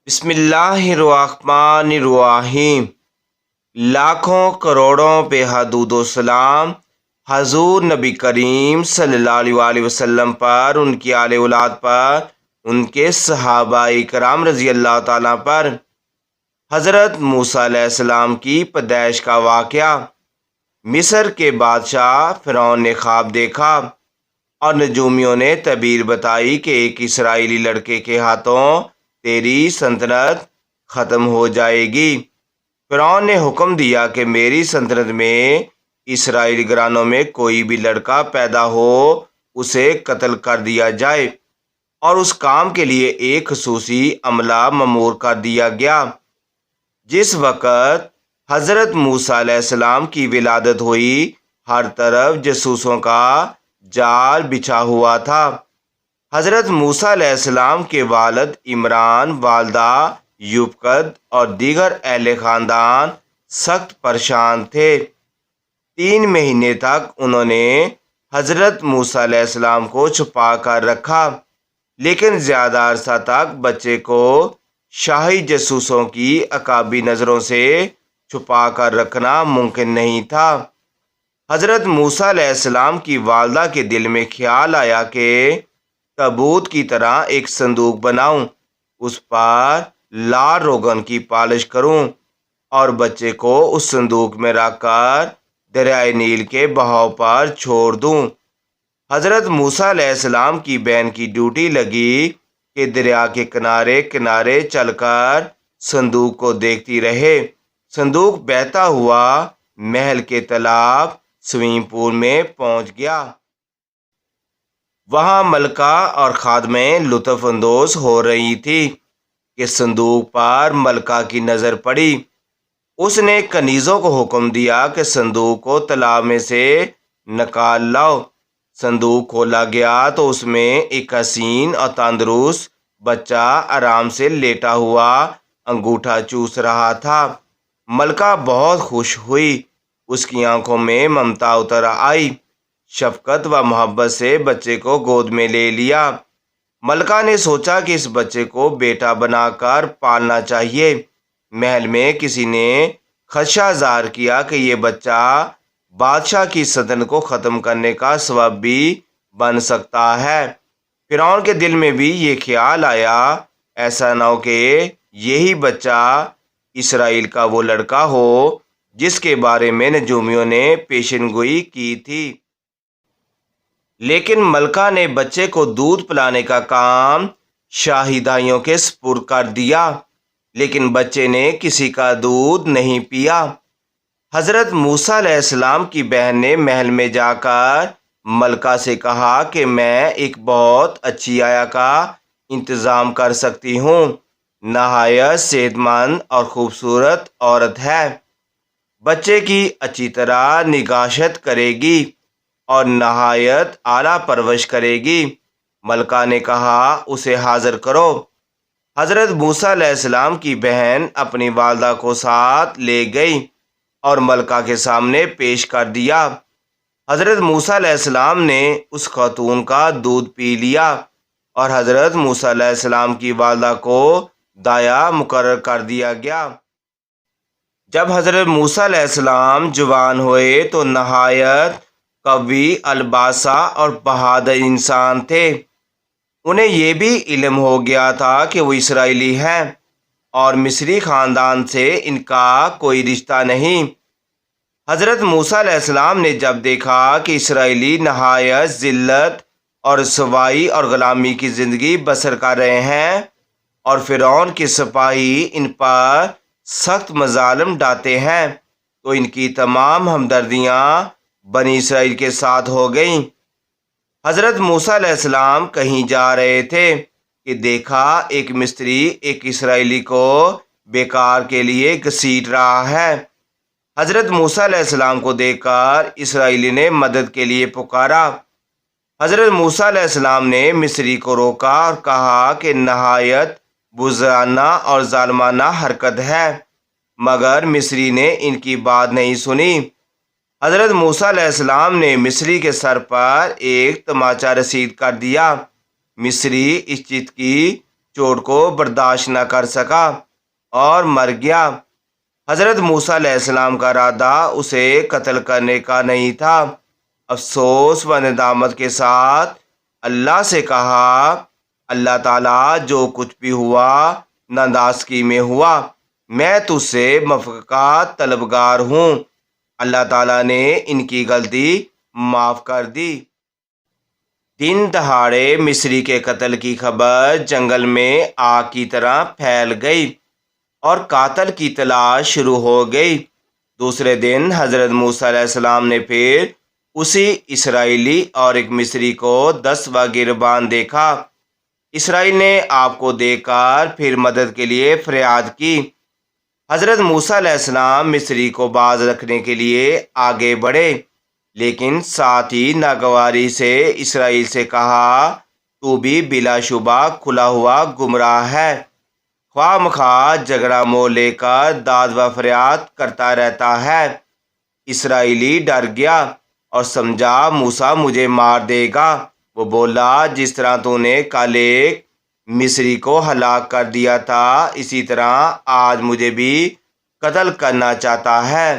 بسم اللہ الرحمن الرحیم۔ لاکھوں کروڑوں پہ حدود و سلام حضور نبی کریم صلی اللہ علیہ وسلم پر، ان کی آل اولاد پر، ان کے صحابہ کرام رضی اللہ تعالیٰ پر۔ حضرت موسیٰ علیہ السلام کی پیدائش کا واقعہ۔ مصر کے بادشاہ فرعون نے خواب دیکھا اور نجومیوں نے تعبیر بتائی کہ ایک اسرائیلی لڑکے کے ہاتھوں تیری سلطنت ختم ہو جائے گی۔ فرعون نے حکم دیا کہ میری سلطنت میں اسرائیلی گھرانوں میں کوئی بھی لڑکا پیدا ہو اسے قتل کر دیا جائے، اور اس کام کے لیے ایک خصوصی عملہ مامور کر دیا گیا۔ جس وقت حضرت موسیٰ علیہ السلام کی ولادت ہوئی، ہر طرف جاسوسوں کا جال بچھا ہوا تھا۔ حضرت موسیٰ علیہ السلام کے والد عمران، والدہ یوبقد اور دیگر اہل خاندان سخت پریشان تھے۔ 3 مہینے تک انہوں نے حضرت موسیٰ علیہ السلام کو چھپا کر رکھا، لیکن زیادہ عرصہ تک بچے کو شاہی جاسوسوں کی عقابی نظروں سے چھپا کر رکھنا ممکن نہیں تھا۔ حضرت موسیٰ علیہ السلام کی والدہ کے دل میں خیال آیا کہ تابوت کی طرح ایک صندوق بناؤں، اس پر لال روغن کی پالش کروں اور بچے کو اس صندوق میں رکھ کر دریائے نیل کے بہاؤ پر چھوڑ دوں۔ حضرت موسیٰ علیہ السلام کی بہن کی ڈیوٹی لگی کہ دریا کے کنارے کنارے چل کر صندوق کو دیکھتی رہے۔ صندوق بہتا ہوا محل کے تالاب سوئمنگ پول میں پہنچ گیا۔ وہاں ملکہ اور خادمیں لطف اندوز ہو رہی تھی کہ صندوق پر ملکہ کی نظر پڑی۔ اس نے کنیزوں کو حکم دیا کہ صندوق کو تالاب میں سے نکال لاؤ۔ صندوق کھولا گیا تو اس میں ایک حسین اور تندرست بچہ آرام سے لیٹا ہوا انگوٹھا چوس رہا تھا۔ ملکہ بہت خوش ہوئی، اس کی آنکھوں میں ممتا اتر آئی۔ شفقت و محبت سے بچے کو گود میں لے لیا۔ ملکہ نے سوچا کہ اس بچے کو بیٹا بنا کر پالنا چاہیے۔ محل میں کسی نے خدشہ ظاہر کیا کہ یہ بچہ بادشاہ کی سلطنت کو ختم کرنے کا سبب بھی بن سکتا ہے۔ فرعون کے دل میں بھی یہ خیال آیا، ایسا نہ ہو کہ یہی بچہ اسرائیل کا وہ لڑکا ہو جس کے بارے میں نجومیوں نے پیشن گوئی کی تھی۔ لیکن ملکہ نے بچے کو دودھ پلانے کا کام شاہی دائیوں کے سپرد کر دیا، لیکن بچے نے کسی کا دودھ نہیں پیا۔ حضرت موسیٰ علیہ السلام کی بہن نے محل میں جا کر ملکہ سے کہا کہ میں ایک بہت اچھی آیا کا انتظام کر سکتی ہوں، نہایت صحت مند اور خوبصورت عورت ہے، بچے کی اچھی طرح نگہداشت کرے گی اور نہایت اعلیٰ پرورش کرے گی۔ ملکہ نے کہا، اسے حاضر کرو۔ حضرت موسیٰ علیہ السلام کی بہن اپنی والدہ کو ساتھ لے گئی اور ملکہ کے سامنے پیش کر دیا۔ حضرت موسیٰ علیہ السلام نے اس خاتون کا دودھ پی لیا اور حضرت موسیٰ علیہ السلام کی والدہ کو دایا مقرر کر دیا گیا۔ جب حضرت موسیٰ علیہ السلام جوان ہوئے تو نہایت قوی الباسا اور بہادر انسان تھے۔ انہیں یہ بھی علم ہو گیا تھا کہ وہ اسرائیلی ہیں اور مصری خاندان سے ان کا کوئی رشتہ نہیں۔ حضرت موسیٰ علیہ السلام نے جب دیکھا کہ اسرائیلی نہایت ذلت اور رسوائی اور غلامی کی زندگی بسر کر رہے ہیں اور فرعون کے سپاہی ان پر سخت مظالم ڈھاتے ہیں، تو ان کی تمام ہمدردیاں بنی اسرائیل کے ساتھ ہو گئیں۔ حضرت موسیٰ علیہ السلام کہیں جا رہے تھے کہ دیکھا ایک مستری ایک اسرائیلی کو بیکار کے لیے گھسیٹ رہا ہے۔ حضرت موسیٰ علیہ السلام کو دیکھ کر اسرائیلی نے مدد کے لیے پکارا۔ حضرت موسیٰ علیہ السلام نے مصری کو روکا اور کہا کہ نہایت بزدلانہ اور ظالمانہ حرکت ہے، مگر مصری نے ان کی بات نہیں سنی۔ حضرت موسیٰ علیہ السلام نے مصری کے سر پر ایک تماچا رسید کر دیا۔ مصری اس چیز کی چوٹ کو برداشت نہ کر سکا اور مر گیا۔ حضرت موسیٰ علیہ السلام کا ارادہ اسے قتل کرنے کا نہیں تھا۔ افسوس و ندامت کے ساتھ اللہ سے کہا، اللہ تعالیٰ جو کچھ بھی ہوا نادانستگی میں ہوا، میں تجھ سے معافی کا طلبگار ہوں۔ اللہ تعالیٰ نے ان کی غلطی معاف کر دی۔ دن دہاڑے مصری کے قتل کی خبر جنگل میں آگ کی طرح پھیل گئی اور قاتل کی تلاش شروع ہو گئی۔ دوسرے دن حضرت موسیٰ علیہ السلام نے پھر اسی اسرائیلی اور ایک مصری کو دستہ گربان دیکھا۔ اسرائیل نے آپ کو دیکھ کر پھر مدد کے لیے فریاد کی۔ حضرت موسیٰ علیہ السلام مصری کو باز رکھنے کے لیے آگے بڑھے، لیکن ساتھ ہی ناگواری سے اسرائیل سے کہا، تو بھی بلا شبہ کھلا ہوا گمراہ ہے، خواہ مخواہ جھگڑا مول لے کر داد و فریاد کرتا رہتا ہے۔ اسرائیلی ڈر گیا اور سمجھا موسیٰ مجھے مار دے گا۔ وہ بولا، جس طرح تو نے کل ایک مصری کو ہلاک کر دیا تھا، اسی طرح آج مجھے بھی قتل کرنا چاہتا ہے۔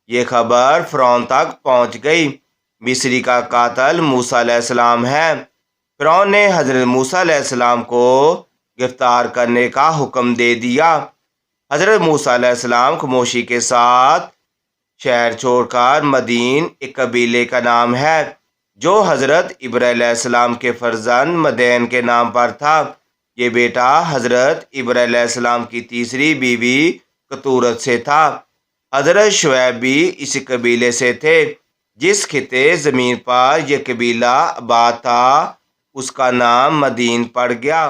یہ خبر فرعون تک پہنچ گئی۔ مصری کا قاتل موسیٰ علیہ السلام ہے۔ فرعون نے حضرت موسیٰ علیہ السلام کو گرفتار کرنے کا حکم دے دیا۔ حضرت موسیٰ علیہ السلام خاموشی کے ساتھ شہر چھوڑ کر مدین، ایک قبیلے کا نام ہے جو حضرت ابراہیم علیہ السلام کے فرزند مدین کے نام پر تھا۔ یہ بیٹا حضرت ابراہیم علیہ السلام کی تیسری بیوی کتورت سے تھا۔ حضرت شعیب بھی اسی قبیلے سے تھے۔ جس خطے زمین پر یہ قبیلہ آباد تھا اس کا نام مدین پڑ گیا۔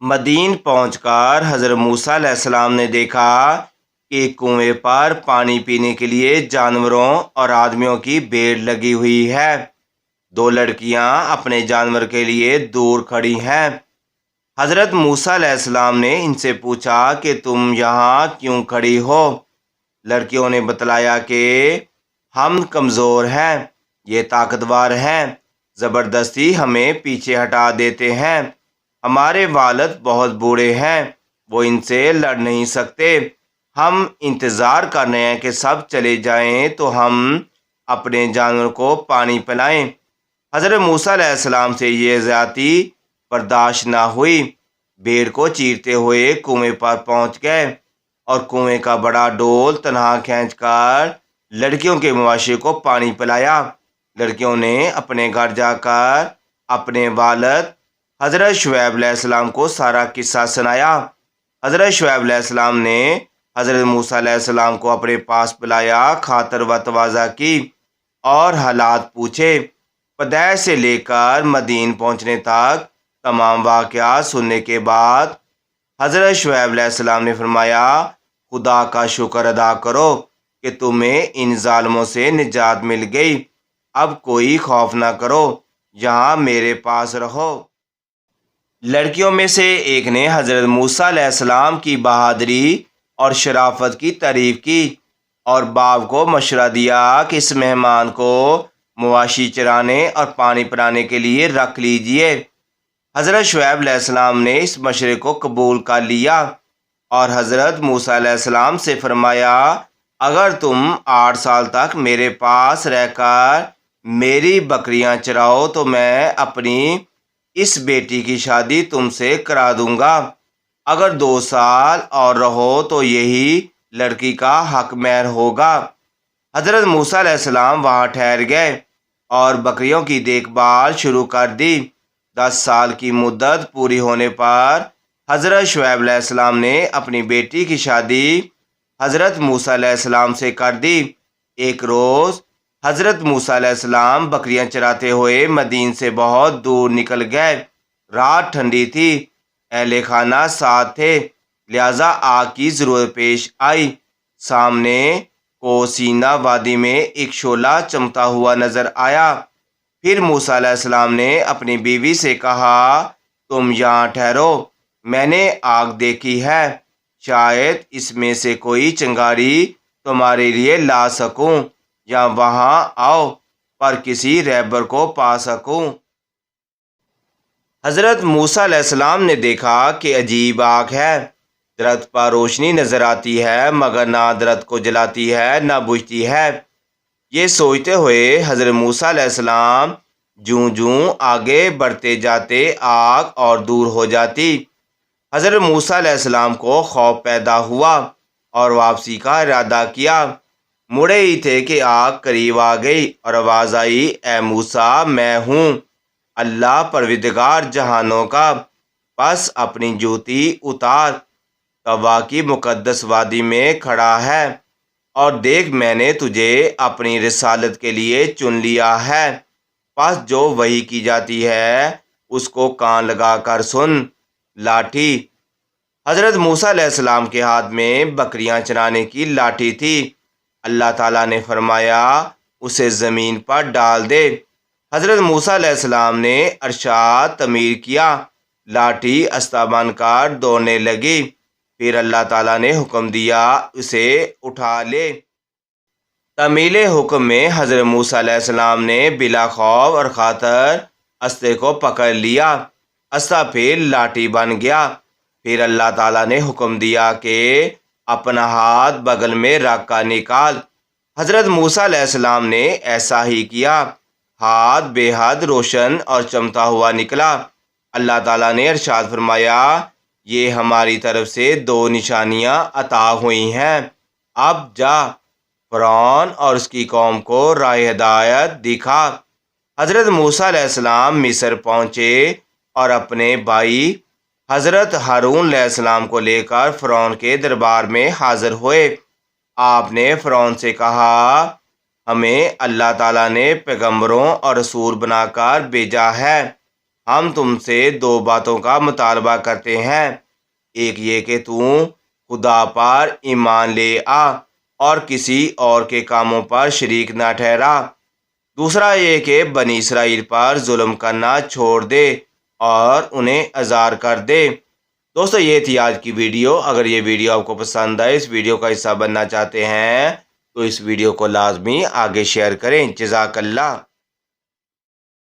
مدین پہنچ کر حضرت موسیٰ علیہ السلام نے دیکھا کہ ایک کنویں پر پانی پینے کے لیے جانوروں اور آدمیوں کی بھیڑ لگی ہوئی ہے۔ دو لڑکیاں اپنے جانور کے لیے دور کھڑی ہیں۔ حضرت موسیٰ علیہ السلام نے ان سے پوچھا کہ تم یہاں کیوں کھڑی ہو؟ لڑکیوں نے بتلایا کہ ہم کمزور ہیں، یہ طاقتور ہیں، زبردستی ہمیں پیچھے ہٹا دیتے ہیں۔ ہمارے والد بہت بوڑھے ہیں، وہ ان سے لڑ نہیں سکتے۔ ہم انتظار کر رہے ہیں کہ سب چلے جائیں تو ہم اپنے جانور کو پانی پلائیں۔ حضرت موسیٰ علیہ السلام سے یہ زیادتی برداشت نہ ہوئی۔ بھیڑ کو چیرتے ہوئے کنویں پر پہنچ گئے اور کنویں کا بڑا ڈول تنہا کھینچ کر لڑکیوں کے مواشی کو پانی پلایا۔ لڑکیوں نے اپنے گھر جا کر اپنے والد حضرت شعیب علیہ السلام کو سارا قصہ سنایا۔ حضرت شعیب علیہ السلام نے حضرت موسیٰ علیہ السلام کو اپنے پاس بلایا، خاطر و تواضع کی اور حالات پوچھے۔ پدیش سے لے کر مدین پہنچنے تک تمام واقعات سننے کے بعد حضرت شعیب علیہ السلام نے فرمایا، خدا کا شکر ادا کرو کہ تمہیں ان ظالموں سے نجات مل گئی۔ اب کوئی خوف نہ کرو، یہاں میرے پاس رہو۔ لڑکیوں میں سے ایک نے حضرت موسیٰ علیہ السلام کی بہادری اور شرافت کی تعریف کی اور باپ کو مشورہ دیا کہ اس مہمان کو مواشی چرانے اور پانی پلانے کے لیے رکھ لیجئے۔ حضرت شعیب علیہ السلام نے اس مشورے کو قبول کر لیا اور حضرت موسیٰ علیہ السلام سے فرمایا، اگر تم 8 سال تک میرے پاس رہ کر میری بکریاں چراؤ تو میں اپنی اس بیٹی کی شادی تم سے کرا دوں گا۔ اگر 2 سال اور رہو تو یہی لڑکی کا حق مہر ہوگا۔ حضرت موسیٰ علیہ السلام وہاں ٹھہر گئے اور بکریوں کی دیکھ بھال شروع کر دی۔ 10 سال کی مدت پوری ہونے پر حضرت شعیب علیہ السلام نے اپنی بیٹی کی شادی حضرت موسیٰ علیہ السلام سے کر دی۔ ایک روز حضرت موسیٰ علیہ السلام بکریاں چراتے ہوئے مدین سے بہت دور نکل گئے۔ رات ٹھنڈی تھی، اہل خانہ ساتھ تھے، لہذا آگ کی ضرورت پیش آئی۔ سامنے کوسینا وادی میں ایک شعلہ چمکتا ہوا نظر آیا۔ پھر موسیٰ علیہ السلام نے اپنی بیوی سے کہا، تم یہاں ٹھہرو، میں نے آگ دیکھی ہے، شاید اس میں سے کوئی چنگاری تمہارے لیے لا سکوں یا وہاں آؤ پر کسی رہبر کو پا سکوں۔ حضرت موسیٰ علیہ السلام نے دیکھا کہ عجیب آگ ہے، درخت پر روشنی نظر آتی ہے مگر نہ درخت کو جلاتی ہے نہ بجھتی ہے۔ یہ سوچتے ہوئے حضرت موسیٰ علیہ السلام جوں جوں آگے بڑھتے جاتے آگ اور دور ہو جاتی۔ حضرت موسیٰ علیہ السلام کو خوف پیدا ہوا اور واپسی کا ارادہ کیا۔ مڑے ہی تھے کہ آگ قریب آ گئی اور آواز آئی، اے موسیٰ، میں ہوں اللہ پروردگار جہانوں کا، پس اپنی جوتی اتار۔ طوا کی مقدس وادی میں کھڑا ہے اور دیکھ میں نے تجھے اپنی رسالت کے لیے چن لیا ہے، پس جو وحی کی جاتی ہے اس کو کان لگا کر سن۔ لاٹھی۔ حضرت موسیٰ علیہ السلام کے ہاتھ میں بکریاں چرانے کی لاٹھی تھی۔ اللہ تعالیٰ نے فرمایا اسے زمین پر ڈال دے۔ حضرت موسیٰ علیہ السلام نے ارشاد تعمیر کیا، لاٹھی استہ بن کر دوڑنے لگی۔ پھر اللہ تعالیٰ نے حکم دیا اسے اٹھا لے۔ تعمیل حکم میں حضرت موسیٰ علیہ السلام نے بلا خوف اور خاطر استے کو پکڑ لیا، استہ پھر لاٹھی بن گیا۔ پھر اللہ تعالیٰ نے حکم دیا کہ اپنا ہاتھ بغل میں رکھ کر نکال۔ حضرت موسیٰ علیہ السلام نے ایسا ہی کیا، ہاتھ بے حد روشن اور چمکتا ہوا نکلا۔ اللہ تعالیٰ نے ارشاد فرمایا، یہ ہماری طرف سے 2 نشانیاں عطا ہوئی ہیں، اب جا فرعون اور اس کی قوم کو راہ ہدایت دکھا۔ حضرت موسیٰ علیہ السلام مصر پہنچے اور اپنے بھائی حضرت ہارون علیہ السلام کو لے کر فرعون کے دربار میں حاضر ہوئے۔ آپ نے فرعون سے کہا، ہمیں اللہ تعالیٰ نے پیغمبروں اور رسول بنا کر بھیجا ہے، ہم تم سے 2 باتوں کا مطالبہ کرتے ہیں، ایک یہ کہ تم خدا پر ایمان لے آ اور کسی اور کے کاموں پر شریک نہ ٹھہرا، دوسرا یہ کہ بنی اسرائیل پر ظلم کرنا چھوڑ دے اور انہیں آزار کر دے۔ دوستو، یہ تھی آج کی ویڈیو۔ اگر یہ ویڈیو آپ کو پسند آئے، اس ویڈیو کا حصہ بننا چاہتے ہیں تو اس ویڈیو کو لازمی آگے شیئر کریں۔ جزاک اللہ۔